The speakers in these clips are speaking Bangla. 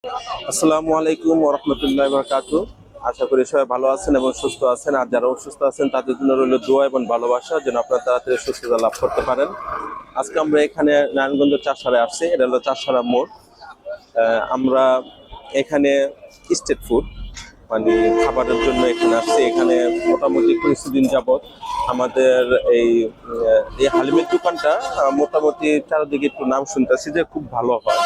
আসসালামু আলাইকুম ওয়া রাহমাতুল্লাহি ওয়া বারাকাতুহু। আশা করি সবাই ভালো আছেন এবং সুস্থ আছেন। আর যারা অসুস্থ আছেন তাদের জন্য রইল দোয়া এবং ভালোবাসা যেন আপনারা তাড়াতাড়ি সুস্থতা লাভ করতে পারেন। আজকে আমরা এখানে নারায়ণগঞ্জ চাষারায় আসছি। এটা হলো চাষারা মোড়। আমরা এখানে স্ট্রিট ফুড মানে খাবারের জন্য এখানে আসছি। এখানে মোটামুটি কিছুদিন যাবত আমাদের এই হালিমের দোকানটা মোটামুটি চারিদিকে একটু নাম শুনতেছি যে খুব ভালো হয়।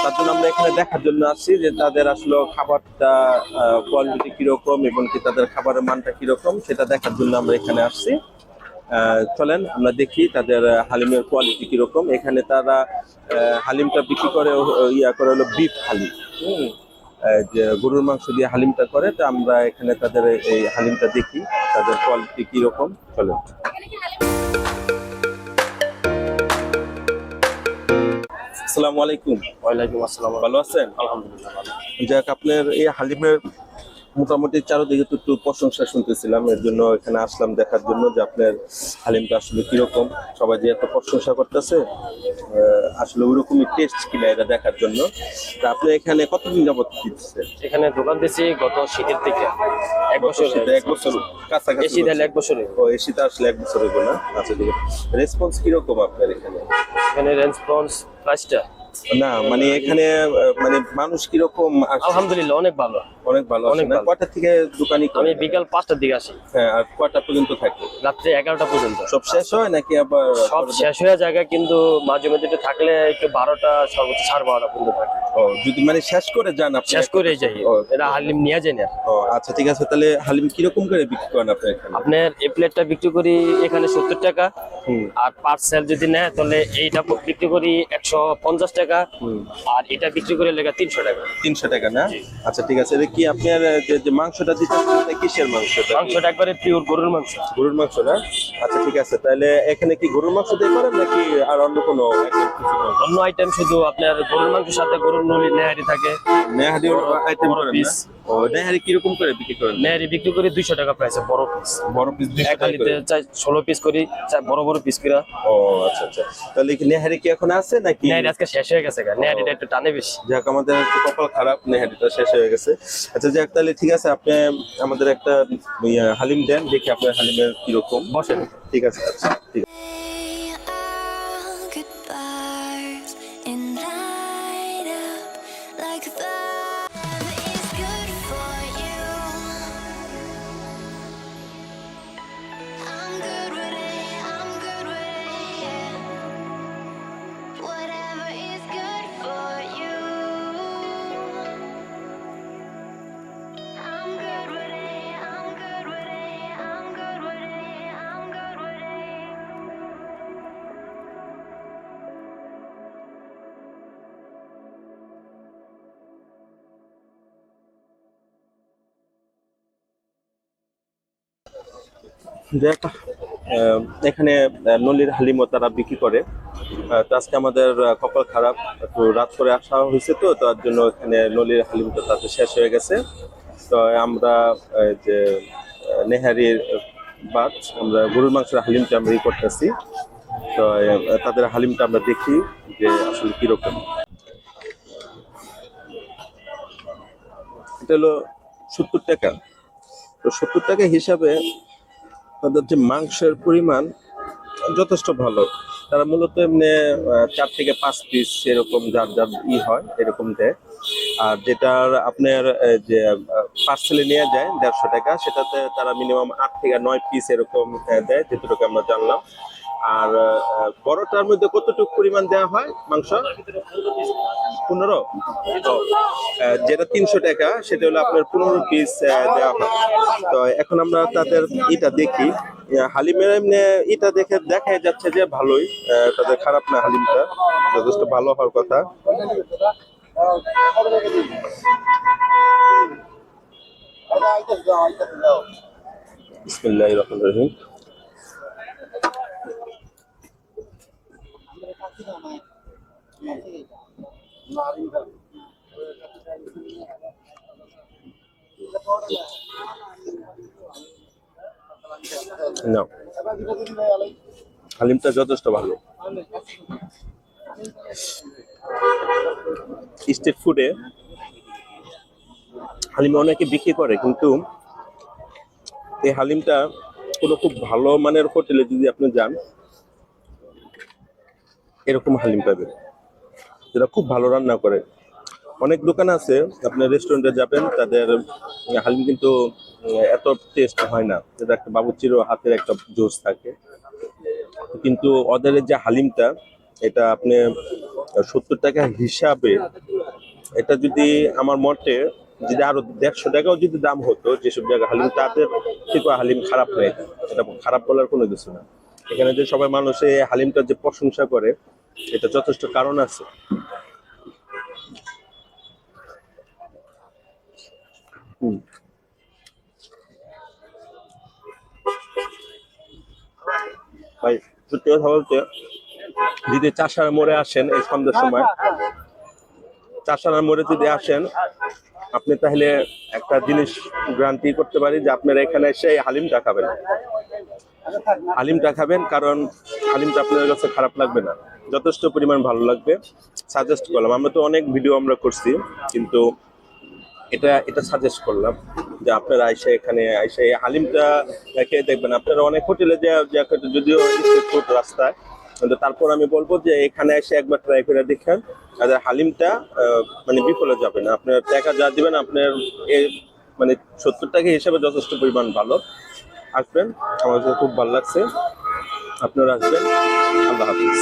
তার জন্য আমরা এখানে দেখার জন্য আসছি যে তাদের আসলে খাবারটা কোয়ালিটি কিরকম এবং কি তাদের খাবারের মানটা কিরকম সেটা দেখার জন্য আমরা এখানে আসছি। চলেন আমরা দেখি তাদের হালিমের কোয়ালিটি কিরকম। এখানে তারা হালিমটা বিক্রি করে ইয়া করে হলো বিফ হালিম। যে গরুর মাংস দিয়ে হালিমটা করে, তো আমরা এখানে তাদের এই হালিমটা দেখি তাদের কোয়ালিটি কিরকম। চলেন। আসসালামু আলাইকুম। ওয়ালাইকুম আসসালাম। ভালো আছেন? আলহামদুলিল্লাহ ভালো। যাক, আপনার এই হালিমের মোটামুটি চারদিকে তো একটু প্রশংসা শুনতেছিলাম, এর জন্য এখানে আসলাম দেখার জন্য যে আপনার হালিমটা আসলে কিরকম। সবাই যে এত প্রশংসা করতেছে আসলে ওইরকমই টেস্ট কিনা এটা দেখার জন্য। তা আপনি এখানে কতদিন যাবত দিচ্ছেন? এখানে দোকান দিয়েছি গত শীতের থেকে এক বছর হয়ে এক বছর কাছাকাছি। এসি দিলে এক বছর ও এসিতে আসলে এক বছর হইব না? আচ্ছা ঠিক আছে। রেসপন্স কিরকম আপনার এখানে? এখানে রেসপন্স প্রাইসটা না মানে এখানে মানে মানুষ কিরকম আসে? আলহামদুলিল্লাহ অনেক ভালো। অনেক ভালো। অনেক না ভালো। কয়টা থেকে দোকানি আমি করেন? বিকাল 5টার দিকে আসি। হ্যাঁ, আর কয়টা পর্যন্ত থাকে? রাত্রে 11টা পর্যন্ত। সব শেষ হয় নাকি আবার? সব শেষ হয়ে জায়গা, কিন্তু মাঝে মধ্যে একটু থাকলে একটু 12টা সর্বোচ্চ 12:30 পর্যন্ত থাকে। ও যদি মানে শেষ করে যান আপনি? শেষ করে যাই। ও, এটা হালিম নিয়ে যাই না। ও আচ্ছা ঠিক আছে। তাহলে হালিম কিরকম করে বিক্রি করেন আপনি এখানে? আপনার এই প্লেটটা বিক্রি করি এখানে 70 টাকা। হুম। আর পার্সেল যদি নেয় তাহলে এইটা বিক্রি করি 150 টাকা। আর এটা বিক্রি করে লেগে 300 টাকা। 300 টাকা না? আচ্ছা ঠিক আছে। এটা কি আপনার যে মাংসটা দিচ্ছেন কিসের মাংসটা? মাংসটা একবারে পিওর গরুর মাংস। গরুর মাংস না? আচ্ছা ঠিক আছে। তাহলে এখানে কি গরুর মাংস দিয়ে করেন নাকি আর অন্য কোনো আইটেম কিছু করেন? অন্য আইটেম শুধু আপনার গরুর মাংসের সাথে গরুর নলি নেহারি থাকে। নেহারি আইটেম বড় করেন না? পিস। ও নেহারি কিরকম করে বিক্রি করেন? নেহারি বিক্রি করি 200 টাকা প্রাইসে, বড় পিস। বড় পিস 200 এক টাকা হালিতে করে? চাই 16 পিস করি, চাই বড় বড় পিস করে। ও আচ্ছা আচ্ছা। তাহলে কি নেহারি কি এখন আছে নাকি? নেহারি আজকে শেষ হয়ে গেছে, নেহারিটা একটু টানে বেশি। যাক, আমাদের একটু কপাল খারাপ, নেহারিটা শেষ হয়ে গেছে। আচ্ছা যাক, তাহলে ঠিক আছে। আপনি আমাদের একটা হালিম দেন, দেখি আপনার হালিমের কিরকম। বসেন। ঠিক আছে। আচ্ছা ঠিক আছে। Goodbyes and light up like love is good for you. I'm good with it, I'm good with it, yeah. Whatever is good for you. I'm good with it, I'm good with it, I'm good with it, I'm good with it. যাক, এখানে নলির হালিমও তারা বিক্রি করে। তো আজকে আমাদের কপাল খারাপ, একটু রাত করে আসা হয়েছে, তো তার জন্য এখানে নলির হালিমটা তাতে শেষ হয়ে গেছে। তো আমরা যে নেহারির বাদ আমরা গরুর মাংসের হালিমটা আমরা করতেছি। তো তাদের হালিমটা আমরা দেখি যে আসলে কিরকম। এটা হলো 70 টাকা। তো 70 টাকা হিসাবে তাদের যে মাংসের পরিমাণ যথেষ্ট ভালো। তারা মূলত এমনি 4 থেকে 5 পিস এরকম যার যার হয় এরকম দেয়। আর যেটার আপনার যে পার্সেলে নেওয়া যায় 150 টাকা, সেটাতে তারা মিনিমাম 8 থেকে 9 পিস এরকম দেয়, যেটুকু আমরা জানলাম। আর বড়টার মধ্যে কতটুকু পরিমাণ দেওয়া হয় মাংস? 15। যেটা 300 টাকা সেটা হলো আপনার 15 পিস দেওয়া হয়। তো এখন আমরা তাদের এটা দেখি। হালিমের এমনি এটা দেখে দেখাই যাচ্ছে যে ভালোই, তাদের খারাপ না, হালিমটা যথেষ্ট ভালো হওয়ার কথা। বিসমিল্লাহির রহমানির রহিম। না, হালিমটা যথেষ্ট ভালো। স্ট্রিট ফুডে হালিম অনেকে বিক্রি করে, কিন্তু এই হালিমটা কোনো খুব ভালো মানের হোটেলে যদি আপনি যান, এরকম হালিম পাবেন যেটা খুব ভালো রান্না করে। অনেক দোকান আছে, আপনার রেস্টুরেন্টে যাবেন, তাদের হালিম কিন্তু এত টেস্ট হয় না, যেটা একটা বাবুর্চিরও হাতের একটা জোশ থাকে। কিন্তু ওদের যে হালিমটা, এটা আপনি 70 টাকা হিসাবে, এটা যদি আমার মতে যদি আরো 150 টাকাও যদি দাম হতো যেসব জায়গায় হালিম, তাদের থেকে হালিম খারাপ নেই, এটা খারাপ বলার কোনো কিছু না। এখানে যে সবাই মানুষ এই হালিমটার যে প্রশংসা করে, এটা যথেষ্ট কারণ আছে। হুম। ভাই, সত্যি কথা বলতে, যদি চাষার মোড়ে আসেন এই সন্ধ্যার সময়, চাষার মোড়ে যদি আসেন, আপনি তাহলে একটা জিনিস গ্যারান্টি করতে পারি যে আপনারা এখানে এসে এই হালিমটা খাবেন। হালিমটা খাবেন, কারণ হালিমটা আপনার কাছে খারাপ লাগবে না, যথেষ্ট পরিমাণ ভালো লাগবে। সাজেস্ট করলাম, আমরা তো অনেক ভিডিও আমরা করছি, কিন্তু এটা এটা সাজেস্ট করলাম যে আপনারা এসে এখানে এসে এই হালিমটা খেয়ে দেখবেন। আপনারা অনেক হোটেলে যে যে যদিও স্ট্রিট ফুড রাস্তায়, কিন্তু তারপর আমি বলবো যে এখানে এসে একবার ট্রাই করে দেখেন, আর হালিমটা মানে বিফলে যাবে না। আপনার টাকা যা দিবেন আপনার মানে 70 টাকা হিসেবে যথেষ্ট পরিমাণ ভালো। আসবেন, আমার কাছে খুব ভালো লাগছে, আপনারা আসবেন। আল্লাহ হাফিজ।